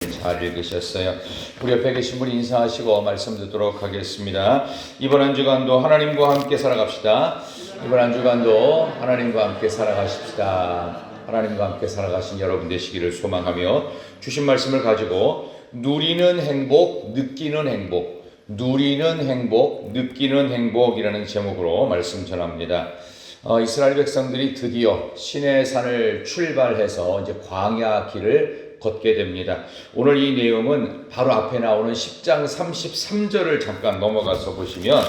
말씀 잘 읽으셨어요. 우리 옆에 계신 분 인사하시고 말씀 듣도록 하겠습니다. 이번 한 주간도 하나님과 함께 살아갑시다. 이번 한 주간도 하나님과 함께 살아가십시다. 하나님과 함께 살아가신 여러분 되시기를 소망하며 주신 말씀을 가지고 누리는 행복, 느끼는 행복, 누리는 행복, 느끼는 행복이라는 제목으로 말씀 전합니다. 이스라엘 백성들이 드디어 시내 산을 출발해서 이제 광야 길을 걷게 됩니다. 오늘 이 내용은 바로 앞에 나오는 10장 33절을 잠깐 넘어가서 보시면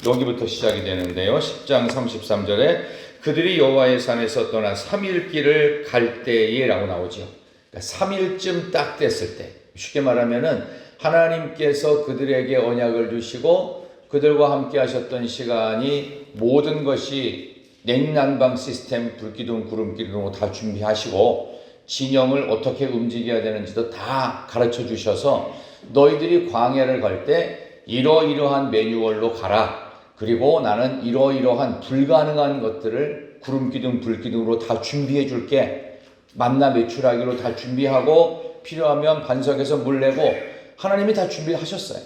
여기부터 시작이 되는데요. 10장 33절에 그들이 여호와의 산에서 떠나 3일 길을 갈 때에 라고 나오죠. 그러니까 3일쯤 딱 됐을 때, 쉽게 말하면은 하나님께서 그들에게 언약을 주시고 그들과 함께 하셨던 시간이 모든 것이 냉난방 시스템, 불기둥, 구름기둥으로 다 준비하시고 진영을 어떻게 움직여야 되는지도 다 가르쳐 주셔서 너희들이 광야를 갈 때 이러이러한 매뉴얼로 가라. 그리고 나는 이러이러한 불가능한 것들을 구름기둥, 불기둥으로 다 준비해 줄게. 만나 매출하기로 다 준비하고 필요하면 반석에서 물 내고 하나님이 다 준비하셨어요.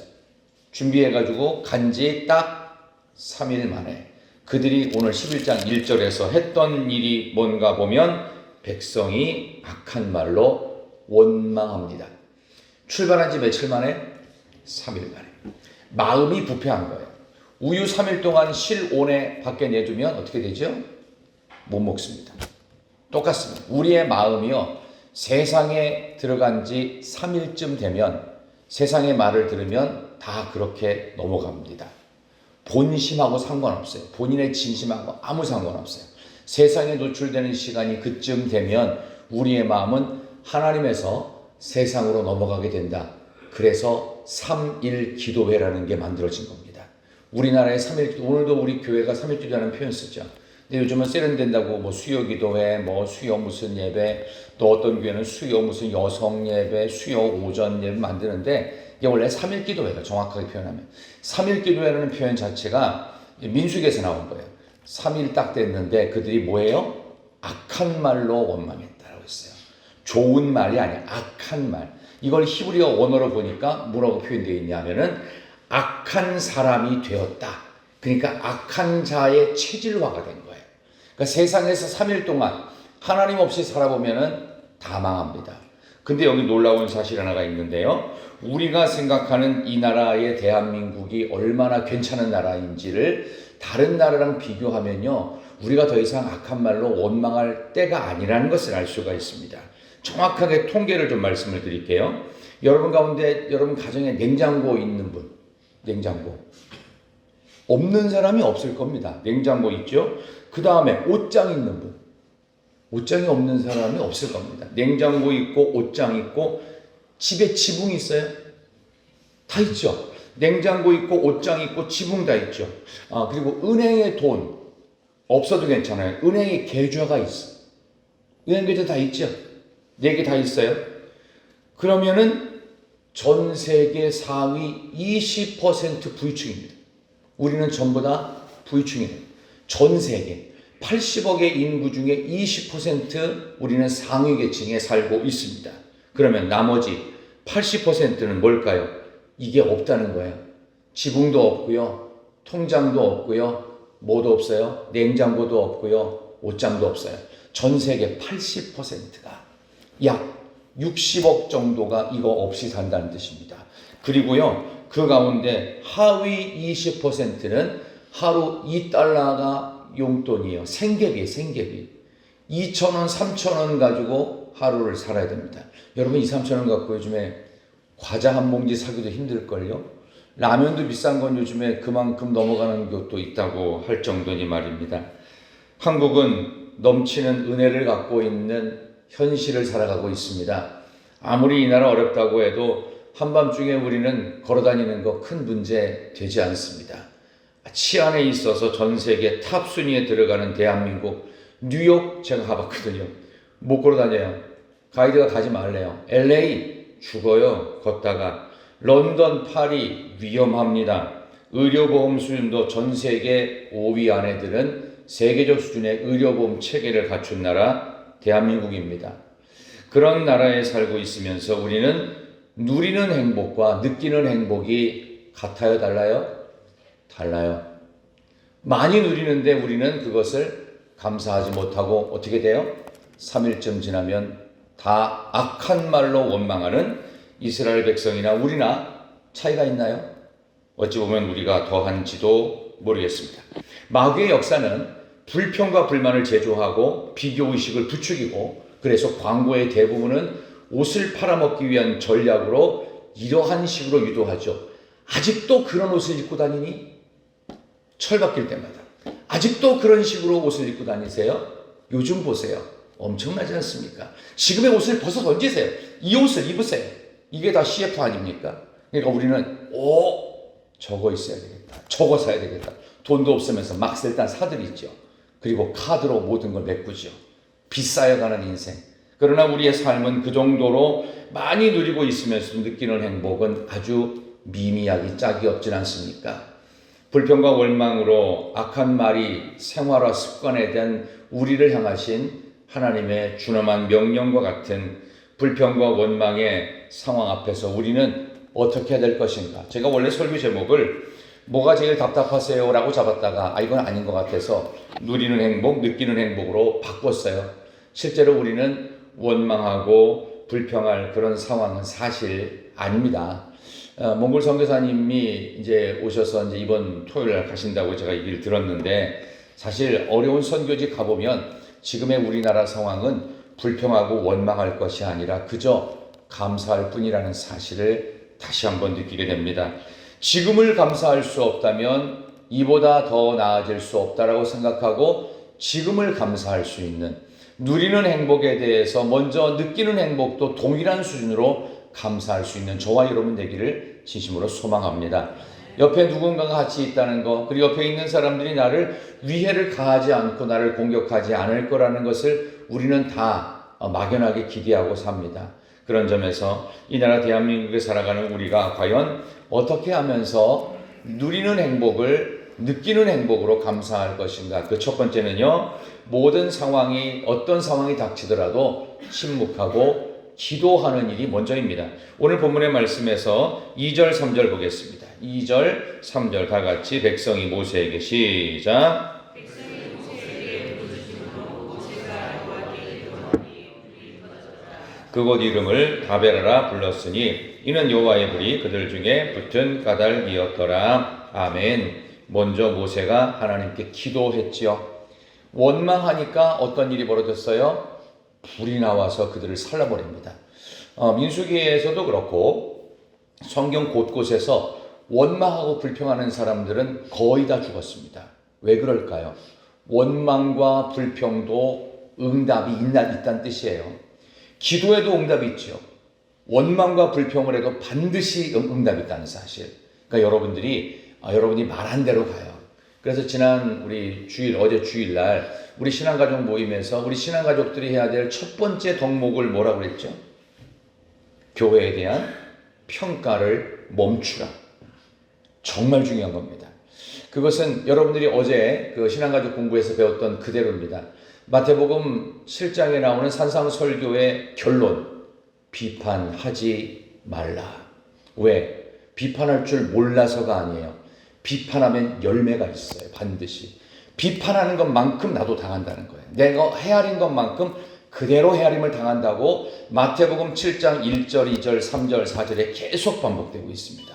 준비해가지고 간지 딱 3일 만에 그들이 오늘 11장 1절에서 했던 일이 뭔가 보면 백성이 악한 말로 원망합니다. 출발한 지 며칠 만에? 3일 만에. 마음이 부패한 거예요. 우유 3일 동안 실온에 밖에 내두면 어떻게 되죠? 못 먹습니다. 똑같습니다. 우리의 마음이요. 세상에 들어간 지 3일쯤 되면 세상의 말을 들으면 다 그렇게 넘어갑니다. 본심하고 상관없어요. 본인의 진심하고 아무 상관없어요. 세상에 노출되는 시간이 그쯤 되면 우리의 마음은 하나님에서 세상으로 넘어가게 된다. 그래서 3일 기도회라는 게 만들어진 겁니다. 우리나라의 3일 기도, 오늘도 우리 교회가 3일 기도하는 표현 쓰죠. 근데 요즘은 세련된다고 뭐 수요 기도회, 뭐 수요 무슨 예배, 또 어떤 교회는 수요 무슨 여성 예배, 수요 오전 예배 만드는데 이게 원래 3일 기도회가 정확하게 표현하면 3일 기도회라는 표현 자체가 민수기에서 나온 거예요. 3일 딱 됐는데 그들이 뭐예요? 악한 말로 원망했다라고 했어요. 좋은 말이 아니야. 악한 말. 이걸 히브리어 원어로 보니까 뭐라고 표현되어 있냐면은 악한 사람이 되었다. 그러니까 악한 자의 체질화가 된 거예요. 그러니까 세상에서 3일 동안 하나님 없이 살아보면은 다 망합니다. 근데 여기 놀라운 사실 하나가 있는데요. 우리가 생각하는 이 나라의 대한민국이 얼마나 괜찮은 나라인지를 다른 나라랑 비교하면요. 우리가 더 이상 악한 말로 원망할 때가 아니라는 것을 알 수가 있습니다. 정확하게 통계를 좀 말씀을 드릴게요. 여러분 가운데 여러분 가정에 냉장고 있는 분, 냉장고 없는 사람이 없을 겁니다. 냉장고 있죠? 그 다음에 옷장 있는 분, 옷장이 없는 사람이 없을 겁니다. 냉장고 있고 옷장 있고 집에 지붕 있어요? 다 있죠. 냉장고 있고 옷장 있고 지붕 다 있죠. 그리고 은행에 돈 없어도 괜찮아요. 은행에 계좌가 있어. 은행 계좌 다 있죠. 4개 다 있어요. 그러면은 전 세계 상위 20% 부유층입니다. 우리는 전부 다 부유층이에요. 전 세계 80억의 인구 중에 20% 우리는 상위 계층에 살고 있습니다. 그러면 나머지 80%는 뭘까요? 이게 없다는 거예요. 지붕도 없고요. 통장도 없고요. 뭐도 없어요. 냉장고도 없고요. 옷장도 없어요. 전 세계 80%가 약 60억 정도가 이거 없이 산다는 뜻입니다. 그리고요. 그 가운데 하위 20%는 하루 2달러가 용돈이에요. 생계비, 생계비. 2,000원, 3,000원 가지고 하루를 살아야 됩니다. 여러분 2, 3,000원 갖고 요즘에 과자 한 봉지 사기도 힘들걸요. 라면도 비싼 건 요즘에 그만큼 넘어가는 것도 있다고 할 정도니 말입니다. 한국은 넘치는 은혜를 갖고 있는 현실을 살아가고 있습니다. 아무리 이 나라 어렵다고 해도 한밤중에 우리는 걸어다니는 거 큰 문제 되지 않습니다. 치안에 있어서 전 세계 탑 순위에 들어가는 대한민국, 뉴욕 제가 가봤거든요. 못 걸어다녀요. 가이드가 가지 말래요. LA 죽어요. 걷다가. 런던, 파리 위험합니다. 의료보험 수준도 전 세계 5위 안에 드는 세계적 수준의 의료보험 체계를 갖춘 나라 대한민국입니다. 그런 나라에 살고 있으면서 우리는 누리는 행복과 느끼는 행복이 같아요, 달라요? 달라요. 많이 누리는데 우리는 그것을 감사하지 못하고 어떻게 돼요? 3일쯤 지나면 다 악한 말로 원망하는 이스라엘 백성이나 우리나 차이가 있나요? 어찌 보면 우리가 더한지도 모르겠습니다. 마귀의 역사는 불평과 불만을 제조하고 비교의식을 부추기고, 그래서 광고의 대부분은 옷을 팔아먹기 위한 전략으로 이러한 식으로 유도하죠. 아직도 그런 옷을 입고 다니니? 철바뀔 때마다 아직도 그런 식으로 옷을 입고 다니세요? 요즘 보세요. 엄청나지 않습니까? 지금의 옷을 벗어 던지세요. 이 옷을 입으세요. 이게 다 CF 아닙니까? 그러니까 우리는 저거 있어야 되겠다, 저거 사야 되겠다. 돈도 없으면서 막 일단 사들이죠. 그리고 카드로 모든 걸 메꾸죠. 비싸여가는 인생. 그러나 우리의 삶은 그 정도로 많이 누리고 있으면서도 느끼는 행복은 아주 미미하기 짝이 없진 않습니까? 불평과 원망으로 악한 말이 생활화 습관에 대한 우리를 향하신 하나님의 준엄한 명령과 같은 불평과 원망의 상황 앞에서 우리는 어떻게 해야 될 것인가? 제가 원래 설교 제목을 뭐가 제일 답답하세요? 라고 잡았다가 이건 아닌 것 같아서 누리는 행복, 느끼는 행복으로 바꿨어요. 실제로 우리는 원망하고 불평할 그런 상황은 사실 아닙니다. 몽골 선교사님이 이제 오셔서 이제 이번 토요일 날 가신다고 제가 얘기를 들었는데, 사실 어려운 선교지 가보면 지금의 우리나라 상황은 불평하고 원망할 것이 아니라 그저 감사할 뿐이라는 사실을 다시 한번 느끼게 됩니다. 지금을 감사할 수 없다면 이보다 더 나아질 수 없다라고 생각하고 지금을 감사할 수 있는, 누리는 행복에 대해서 먼저 느끼는 행복도 동일한 수준으로 감사할 수 있는 저와 여러분 되기를 진심으로 소망합니다. 옆에 누군가가 같이 있다는 거, 그리고 옆에 있는 사람들이 나를 위해를 가하지 않고 나를 공격하지 않을 거라는 것을 우리는 다 막연하게 기대하고 삽니다. 그런 점에서 이 나라 대한민국에 살아가는 우리가 과연 어떻게 하면서 누리는 행복을 느끼는 행복으로 감사할 것인가? 그 첫 번째는요, 모든 상황이 어떤 상황이 닥치더라도 침묵하고 기도하는 일이 먼저입니다. 오늘 본문의 말씀에서 2절 3절 보겠습니다. 2절 3절 다 같이 백성이 모세에게 시작. 그곳 이름을 다베라라 불렀으니 이는 여호와의 불이 그들 중에 붙은 까닭이었더라. 아멘. 먼저 모세가 하나님께 기도했지요. 원망하니까 어떤 일이 벌어졌어요? 불이 나와서 그들을 살라버립니다. 민수기에서도 그렇고 성경 곳곳에서 원망하고 불평하는 사람들은 거의 다 죽었습니다. 왜 그럴까요? 원망과 불평도 응답이 있다는 뜻이에요. 기도에도 응답이 있죠. 원망과 불평을 해도 반드시 응답이 있다는 사실. 그러니까 여러분이 말한 대로 가요. 그래서 지난 우리 어제 주일날 우리 신앙가족 모임에서 우리 신앙가족들이 해야 될 첫 번째 덕목을 뭐라고 그랬죠? 교회에 대한 평가를 멈추라. 정말 중요한 겁니다. 그것은 여러분들이 어제 그 신앙가족 공부에서 배웠던 그대로입니다. 마태복음 7장에 나오는 산상설교의 결론, 비판하지 말라. 왜? 비판할 줄 몰라서가 아니에요. 비판하면 열매가 있어요. 반드시. 비판하는 것만큼 나도 당한다는 거예요. 내가 헤아린 것만큼 그대로 헤아림을 당한다고 마태복음 7장 1절, 2절, 3절, 4절에 계속 반복되고 있습니다.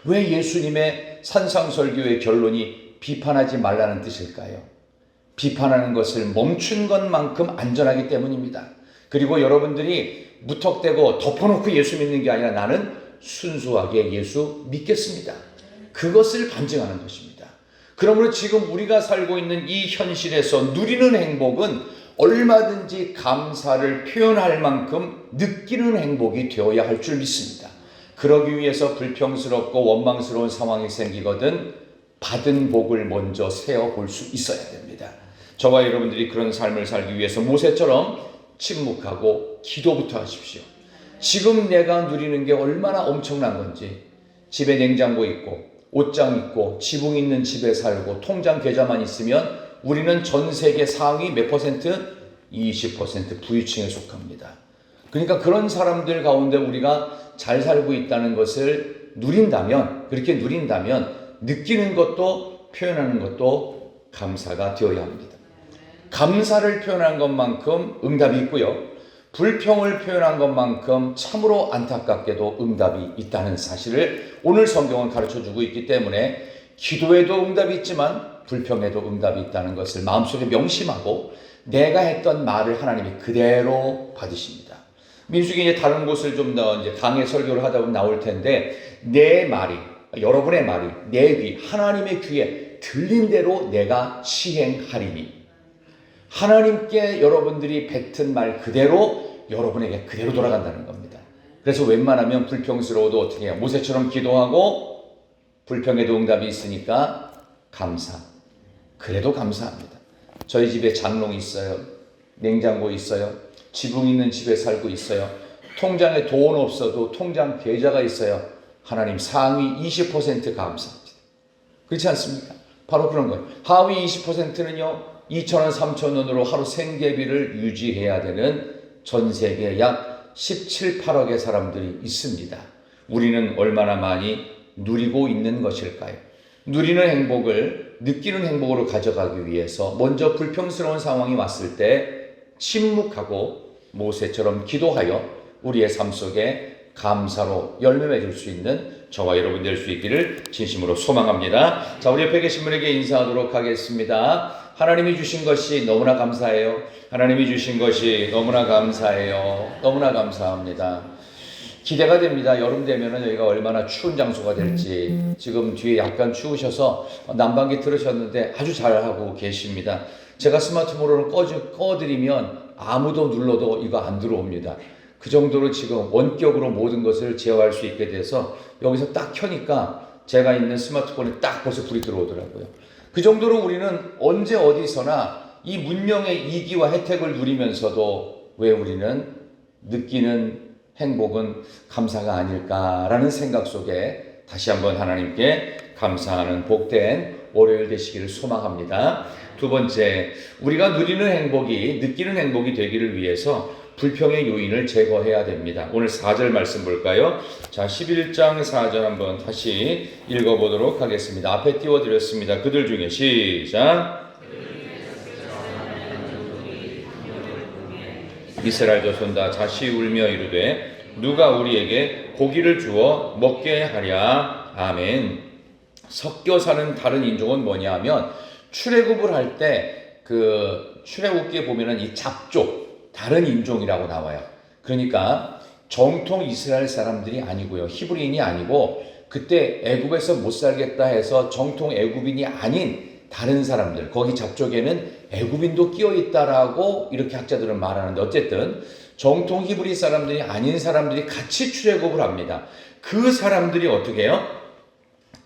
왜 예수님의 산상설교의 결론이 비판하지 말라는 뜻일까요? 비판하는 것을 멈춘 것만큼 안전하기 때문입니다. 그리고 여러분들이 무턱대고 덮어놓고 예수 믿는 게 아니라 나는 순수하게 예수 믿겠습니다. 그것을 반증하는 것입니다. 그러므로 지금 우리가 살고 있는 이 현실에서 누리는 행복은 얼마든지 감사를 표현할 만큼 느끼는 행복이 되어야 할 줄 믿습니다. 그러기 위해서 불평스럽고 원망스러운 상황이 생기거든 받은 복을 먼저 세어볼 수 있어야 됩니다. 저와 여러분들이 그런 삶을 살기 위해서 모세처럼 침묵하고 기도부터 하십시오. 지금 내가 누리는 게 얼마나 엄청난 건지, 집에 냉장고 있고 옷장 있고 지붕 있는 집에 살고 통장 계좌만 있으면 우리는 전 세계 상위 몇 퍼센트? 20% 부유층에 속합니다. 그러니까 그런 사람들 가운데 우리가 잘 살고 있다는 것을 누린다면, 그렇게 누린다면 느끼는 것도 표현하는 것도 감사가 되어야 합니다. 감사를 표현한 것만큼 응답이 있고요. 불평을 표현한 것만큼 참으로 안타깝게도 응답이 있다는 사실을 오늘 성경은 가르쳐주고 있기 때문에 기도에도 응답이 있지만 불평에도 응답이 있다는 것을 마음속에 명심하고 내가 했던 말을 하나님이 그대로 받으십니다. 민수기 이제 다른 곳을 좀 더 이제 강의 설교를 하다 보면 나올 텐데 내 말이, 여러분의 말이 내 귀, 하나님의 귀에 들린 대로 내가 시행하리니 하나님께 여러분들이 뱉은 말 그대로 여러분에게 그대로 돌아간다는 겁니다. 그래서 웬만하면 불평스러워도 어떻게 해요? 모세처럼 기도하고 불평에도 응답이 있으니까 감사. 그래도 감사합니다. 저희 집에 장롱 있어요. 냉장고 있어요. 지붕 있는 집에 살고 있어요. 통장에 돈 없어도 통장 계좌가 있어요. 하나님 상위 20% 감사합니다. 그렇지 않습니까? 바로 그런 거예요. 하위 20%는요. 2,000원, 3,000원으로 하루 생계비를 유지해야 되는 전 세계 약 17, 8억의 사람들이 있습니다. 우리는 얼마나 많이 누리고 있는 것일까요? 누리는 행복을 느끼는 행복으로 가져가기 위해서 먼저 불평스러운 상황이 왔을 때 침묵하고 모세처럼 기도하여 우리의 삶 속에 감사로 열매 맺을 수 있는 저와 여러분 될 수 있기를 진심으로 소망합니다. 자, 우리 옆에 계신 분에게 인사하도록 하겠습니다. 하나님이 주신 것이 너무나 감사해요. 하나님이 주신 것이 너무나 감사해요. 너무나 감사합니다. 기대가 됩니다. 여름 되면은 여기가 얼마나 추운 장소가 될지. 지금 뒤에 약간 추우셔서 난방기 틀으셨는데 아주 잘하고 계십니다. 제가 스마트폰을 꺼드리면 아무도 눌러도 이거 안 들어옵니다. 그 정도로 지금 원격으로 모든 것을 제어할 수 있게 돼서 여기서 딱 켜니까 제가 있는 스마트폰에 딱 벌써 불이 들어오더라고요. 그 정도로 우리는 언제 어디서나 이 문명의 이기와 혜택을 누리면서도 왜 우리는 느끼는 행복은 감사가 아닐까라는 생각 속에 다시 한번 하나님께 감사하는 복된 월요일 되시기를 소망합니다. 두 번째, 우리가 누리는 행복이 느끼는 행복이 되기를 위해서 불평의 요인을 제거해야 됩니다. 오늘 4절 말씀 볼까요? 자, 11장 4절 한번 다시 읽어보도록 하겠습니다. 앞에 띄워드렸습니다. 그들 중에 시작. 이스라엘 자손 다 자시 울며 이르되 누가 우리에게 고기를 주어 먹게 하랴. 아멘. 섞여 사는 다른 인종은 뭐냐 하면 출애굽을 할 때 그 출애굽기에 보면은 이 잡족 다른 인종이라고 나와요. 그러니까 정통 이스라엘 사람들이 아니고요. 히브리인이 아니고 그때 애굽에서 못 살겠다 해서 정통 애굽인이 아닌 다른 사람들, 거기 잡족에는 애굽인도 끼어 있다라고 이렇게 학자들은 말하는데 어쨌든 정통 히브리 사람들이 아닌 사람들이 같이 출애굽을 합니다. 그 사람들이 어떻게 해요?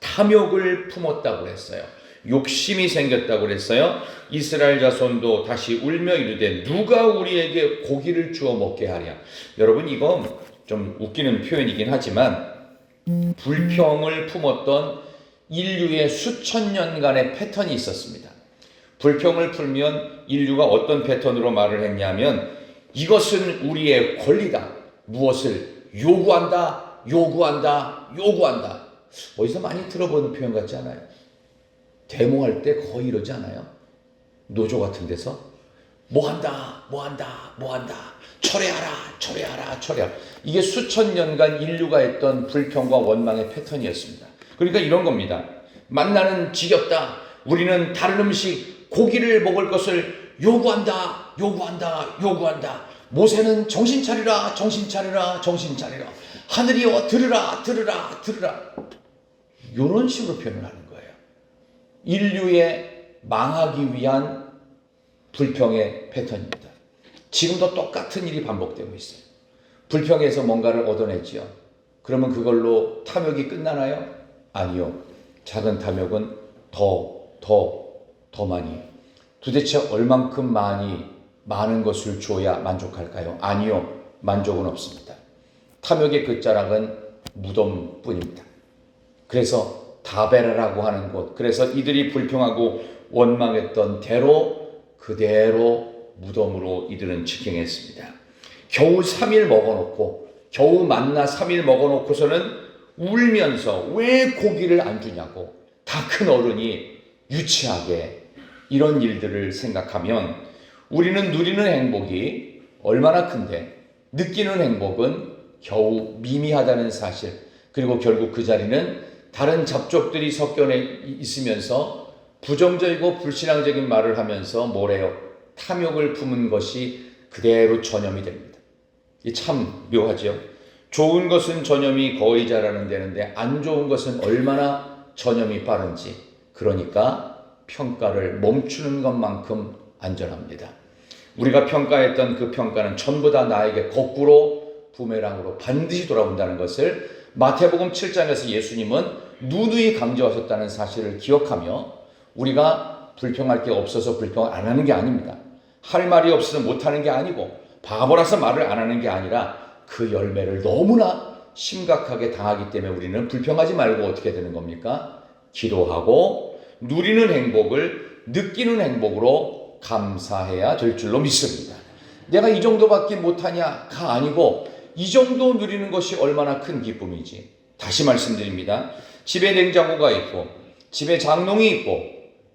탐욕을 품었다고 그랬어요. 욕심이 생겼다고 그랬어요. 이스라엘 자손도 다시 울며 이르되 누가 우리에게 고기를 주어 먹게 하랴. 여러분 이건 좀 웃기는 표현이긴 하지만 불평을 품었던 인류의 수천 년간의 패턴이 있었습니다. 불평을 풀면 인류가 어떤 패턴으로 말을 했냐면 이것은 우리의 권리다. 무엇을 요구한다. 어디서 많이 들어보는 표현 같지 않아요? 데모할 때 거의 이러지 않아요? 노조 같은 데서 뭐한다. 철회하라. 이게 수천 년간 인류가 했던 불평과 원망의 패턴이었습니다. 그러니까 이런 겁니다. 만나는 지겹다. 우리는 다른 음식, 고기를 먹을 것을 요구한다. 모세는 정신 차리라. 하늘이여 들으라. 이런 식으로 표현을 하는 거예요. 인류의 망하기 위한 불평의 패턴입니다. 지금도 똑같은 일이 반복되고 있어요. 불평에서 뭔가를 얻어내지요. 그러면 그걸로 탐욕이 끝나나요? 아니요. 작은 탐욕은 더 많이. 도대체 얼만큼 많은 것을 줘야 만족할까요? 아니요. 만족은 없습니다. 탐욕의 끝자락은 무덤뿐입니다. 그래서 다베라라고 하는 곳, 그래서 이들이 불평하고 원망했던 대로 그대로 무덤으로 이들은 직행했습니다. 겨우 3일 먹어놓고, 겨우 만나 3일 먹어놓고서는 울면서 왜 고기를 안 주냐고 다 큰 어른이 유치하게 이런 일들을 생각하면 우리는 누리는 행복이 얼마나 큰데 느끼는 행복은 겨우 미미하다는 사실, 그리고 결국 그 자리는 다른 잡족들이 섞여 있으면서 부정적이고 불신앙적인 말을 하면서 뭐래요? 탐욕을 품은 것이 그대로 전염이 됩니다. 이 참 묘하죠. 좋은 것은 전염이 거의 잘하는 데는데 안 좋은 것은 얼마나 전염이 빠른지, 그러니까 평가를 멈추는 것만큼 안전합니다. 우리가 평가했던 그 평가는 전부 다 나에게 거꾸로 부메랑으로 반드시 돌아온다는 것을 마태복음 7장에서 예수님은 누누이 강조하셨다는 사실을 기억하며 우리가 불평할 게 없어서 불평을 안 하는 게 아닙니다. 할 말이 없어서 못하는 게 아니고 바보라서 말을 안 하는 게 아니라 그 열매를 너무나 심각하게 당하기 때문에 우리는 불평하지 말고 어떻게 되는 겁니까? 기도하고 누리는 행복을 느끼는 행복으로 감사해야 될 줄로 믿습니다. 내가 이 정도밖에 못하냐가 아니고 이 정도 누리는 것이 얼마나 큰 기쁨이지. 다시 말씀드립니다. 집에 냉장고가 있고 집에 장롱이 있고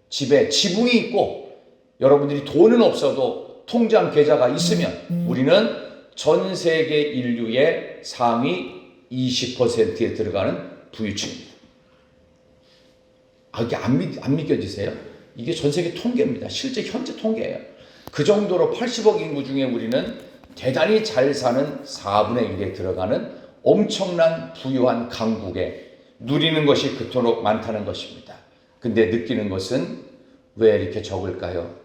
집에 지붕이 있고 여러분들이 돈은 없어도 통장 계좌가 있으면 우리는 전 세계 인류의 상위 20%에 들어가는 부유층입니다. 이게 안 믿겨지세요? 이게 전 세계 통계입니다. 실제 현재 통계예요. 그 정도로 80억 인구 중에 우리는 대단히 잘 사는 4분의 1에 들어가는 엄청난 부유한 강국에 누리는 것이 그토록 많다는 것입니다. 근데 느끼는 것은 왜 이렇게 적을까요?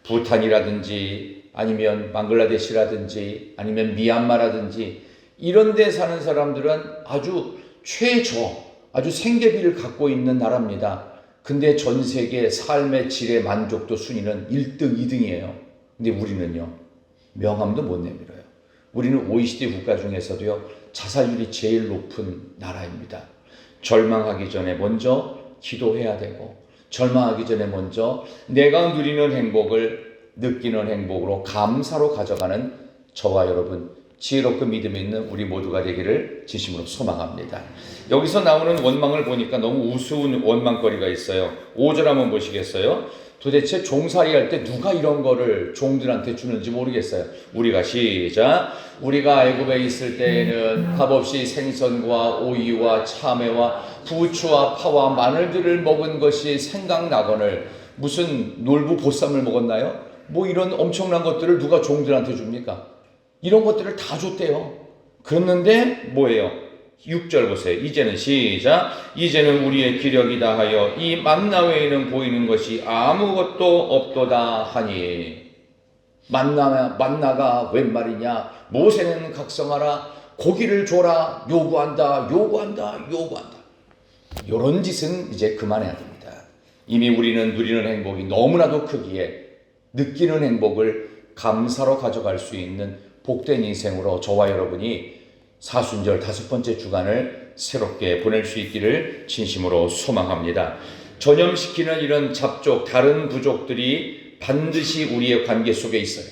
부탄이라든지 아니면 방글라데시라든지 아니면 미얀마라든지 이런 데 사는 사람들은 아주 아주 생계비를 갖고 있는 나라입니다. 근데 전 세계 삶의 질의 만족도 순위는 1등, 2등이에요. 근데 우리는요, 명함도 못 내밀어요. 우리는 OECD 국가 중에서도요, 자살률이 제일 높은 나라입니다. 절망하기 전에 먼저 기도해야 되고, 절망하기 전에 먼저 내가 누리는 행복을 느끼는 행복으로 감사로 가져가는 저와 여러분, 지혜롭고 믿음 있는 우리 모두가 되기를 진심으로 소망합니다. 여기서 나오는 원망을 보니까 너무 우스운 원망거리가 있어요. 5절 한번 보시겠어요? 도대체 종살이 할 때 누가 이런 거를 종들한테 주는지 모르겠어요. 우리가 시작. 우리가 애굽에 있을 때에는 값없이 생선과 오이와 참외와 부추와 파와 마늘들을 먹은 것이 생각나거늘 무슨 놀부 보쌈을 먹었나요? 뭐 이런 엄청난 것들을 누가 종들한테 줍니까? 이런 것들을 다 줬대요. 그랬는데 뭐예요? 6절 보세요. 이제는 시작. 이제는 우리의 기력이 다하여 이 만나 외에는 보이는 것이 아무것도 없도다 하니. 만나가 웬 말이냐? 모세는 각성하라. 고기를 줘라. 요구한다. 이런 짓은 이제 그만해야 됩니다. 이미 우리는 누리는 행복이 너무나도 크기에 느끼는 행복을 감사로 가져갈 수 있는 복된 인생으로 저와 여러분이 사순절 5번째 주간을 새롭게 보낼 수 있기를 진심으로 소망합니다. 전염시키는 이런 잡족, 다른 부족들이 반드시 우리의 관계 속에 있어요.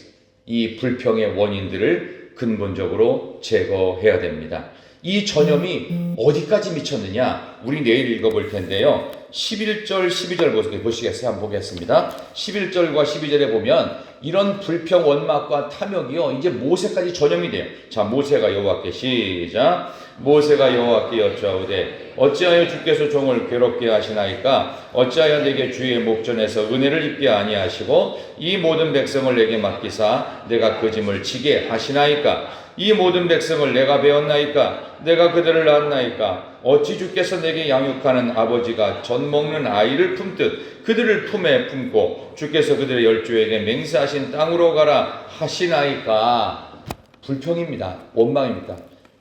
이 불평의 원인들을 근본적으로 제거해야 됩니다. 이 전염이 어디까지 미쳤느냐? 우리 내일 읽어볼 텐데요. 11절, 12절 보시겠어요? 한번 보겠습니다. 11절과 12절에 보면 이런 불평, 원망과 탐욕이요, 이제 모세까지 전염이 돼요. 자, 모세가 여호와께 시작. 모세가 여호와께 여쭈하오되 어찌하여 주께서 종을 괴롭게 하시나이까? 어찌하여 내게 주의 목전에서 은혜를 입게 아니하시고 이 모든 백성을 내게 맡기사 내가 그 짐을 지게 하시나이까? 이 모든 백성을 내가 배웠나이까? 내가 그들을 낳았나이까? 어찌 주께서 내게 양육하는 아버지가 젖 먹는 아이를 품듯 그들을 품에 품고 주께서 그들의 열조에게 맹세하신 땅으로 가라 하시나이까? 불평입니다. 원망입니다.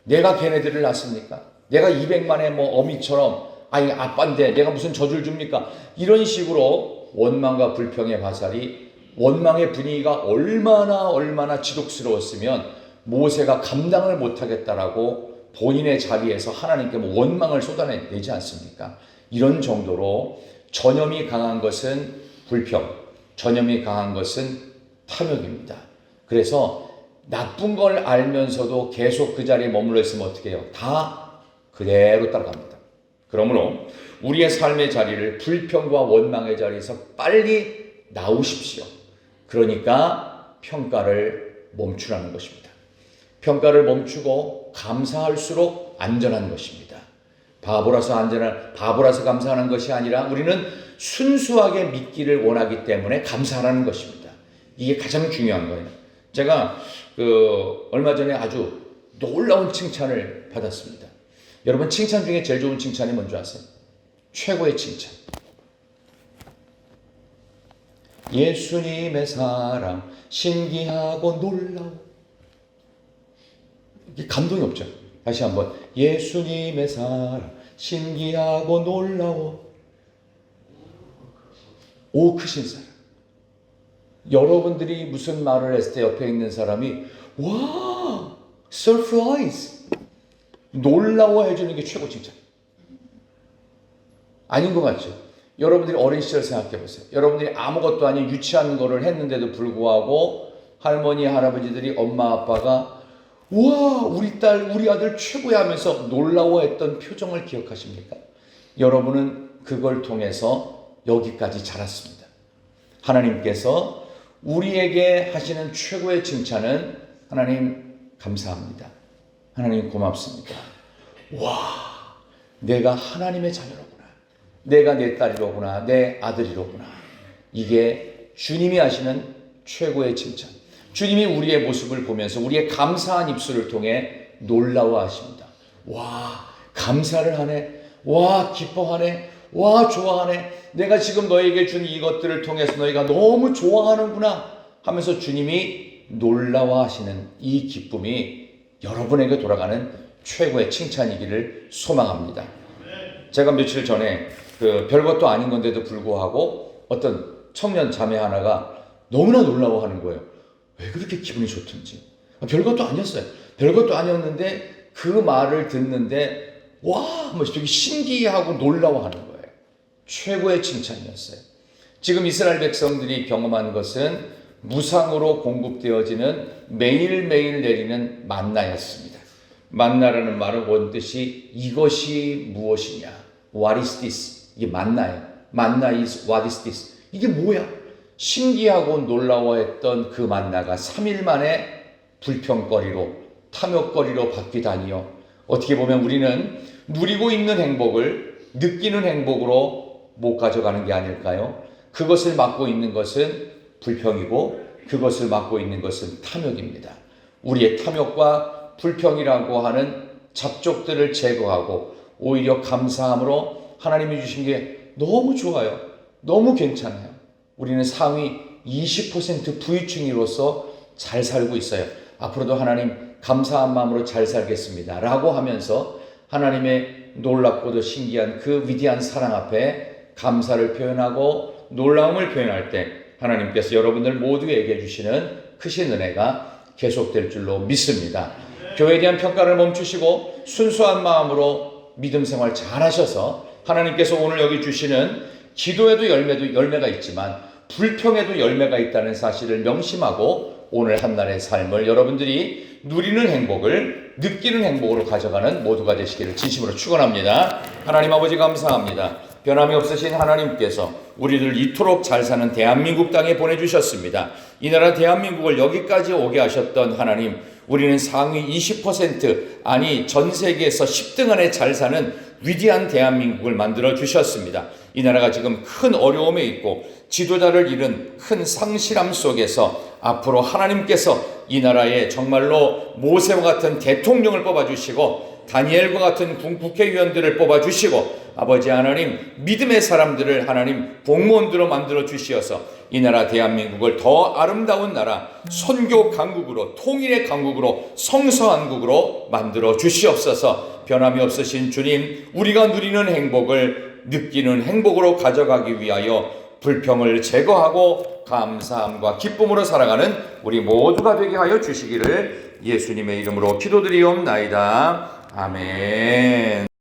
내가 걔네들을 낳습니까? 내가 200만의 어미처럼 아빠인데 내가 무슨 젖을 줍니까? 이런 식으로 원망과 불평의 화살이, 원망의 분위기가 얼마나 지독스러웠으면 모세가 감당을 못하겠다라고 본인의 자리에서 하나님께 원망을 쏟아내지 않습니까? 이런 정도로 전염이 강한 것은 불평, 전염이 강한 것은 탐욕입니다. 그래서 나쁜 걸 알면서도 계속 그 자리에 머물러 있으면 어떻게 해요? 다 그대로 따라갑니다. 그러므로 우리의 삶의 자리를 불평과 원망의 자리에서 빨리 나오십시오. 그러니까 평가를 멈추라는 것입니다. 평가를 멈추고 감사할수록 안전한 것입니다. 바보라서 감사하는 것이 아니라 우리는 순수하게 믿기를 원하기 때문에 감사하라는 것입니다. 이게 가장 중요한 거예요. 제가 얼마 전에 아주 놀라운 칭찬을 받았습니다. 여러분, 칭찬 중에 제일 좋은 칭찬이 뭔지 아세요? 최고의 칭찬. 예수님의 사랑 신기하고 놀라워. 이게 감동이 없죠. 다시 한번. 예수님의 사랑 신기하고 놀라워. 오 크신 사랑. 여러분들이 무슨 말을 했을 때 옆에 있는 사람이 와, surprise, 놀라워해 주는 게 최고 칭찬. 아닌 것 같죠? 여러분들이 어린 시절 생각해 보세요. 여러분들이 아무것도 아닌 유치한 거를 했는데도 불구하고 할머니, 할아버지들이 엄마, 아빠가 와, 우리 딸, 우리 아들 최고야 하면서 놀라워했던 표정을 기억하십니까? 여러분은 그걸 통해서 여기까지 자랐습니다. 하나님께서 우리에게 하시는 최고의 칭찬은 하나님 감사합니다. 하나님 고맙습니다. 와, 내가 하나님의 자녀로구나. 내가 내 딸이로구나. 내 아들이로구나. 이게 주님이 하시는 최고의 칭찬. 주님이 우리의 모습을 보면서 우리의 감사한 입술을 통해 놀라워하십니다. 와, 감사를 하네. 와, 기뻐하네. 와, 좋아하네. 내가 지금 너에게 준 이것들을 통해서 너희가 너무 좋아하는구나 하면서 주님이 놀라워하시는 이 기쁨이 여러분에게 돌아가는 최고의 칭찬이기를 소망합니다. 제가 며칠 전에 별것도 아닌 건데도 불구하고 어떤 청년 자매 하나가 너무나 놀라워하는 거예요. 왜 그렇게 기분이 좋든지. 별것도 아니었어요. 별것도 아니었는데 그 말을 듣는데 와, 되게 신기하고 놀라워하는 거예요. 최고의 칭찬이었어요. 지금 이스라엘 백성들이 경험한 것은 무상으로 공급되어지는 매일매일 내리는 만나였습니다. 만나라는 말은 원뜻이 이것이 무엇이냐? What is this? 이게 만나예요. 만나 is what is this? 이게 뭐야? 신기하고 놀라워했던 그 만나가 3일 만에 불평거리로 탐욕거리로 바뀌다니요. 어떻게 보면 우리는 누리고 있는 행복을 느끼는 행복으로 못 가져가는 게 아닐까요? 그것을 막고 있는 것은 불평이고 그것을 막고 있는 것은 탐욕입니다. 우리의 탐욕과 불평이라고 하는 잡족들을 제거하고 오히려 감사함으로 하나님이 주신 게 너무 좋아요. 너무 괜찮아요. 우리는 상위 20% 부유층이로서 잘 살고 있어요. 앞으로도 하나님 감사한 마음으로 잘 살겠습니다. 라고 하면서 하나님의 놀랍고도 신기한 그 위대한 사랑 앞에 감사를 표현하고 놀라움을 표현할 때 하나님께서 여러분들 모두에게 주시는 크신 은혜가 계속될 줄로 믿습니다. 교회에 대한 평가를 멈추시고 순수한 마음으로 믿음 생활 잘 하셔서 하나님께서 오늘 여기 주시는 기도에도 열매가 있지만 불평에도 열매가 있다는 사실을 명심하고 오늘 한날의 삶을 여러분들이 누리는 행복을 느끼는 행복으로 가져가는 모두가 되시기를 진심으로 축원합니다. 하나님 아버지 감사합니다. 변함이 없으신 하나님께서 우리를 이토록 잘 사는 대한민국 땅에 보내주셨습니다. 이 나라 대한민국을 여기까지 오게 하셨던 하나님, 우리는 상위 20% 아니 전 세계에서 10등 안에 잘 사는 위대한 대한민국을 만들어 주셨습니다. 이 나라가 지금 큰 어려움에 있고 지도자를 잃은 큰 상실함 속에서 앞으로 하나님께서 이 나라에 정말로 모세와 같은 대통령을 뽑아주시고 다니엘과 같은 국회의원들을 뽑아주시고 아버지 하나님 믿음의 사람들을 하나님 공무원들로 만들어 주시어서 이 나라 대한민국을 더 아름다운 나라 선교 강국으로 통일의 강국으로 성서한국으로 만들어 주시옵소서. 변함이 없으신 주님, 우리가 누리는 행복을 느끼는 행복으로 가져가기 위하여 불평을 제거하고 감사함과 기쁨으로 살아가는 우리 모두가 되게 하여 주시기를 예수님의 이름으로 기도드리옵나이다. 아멘.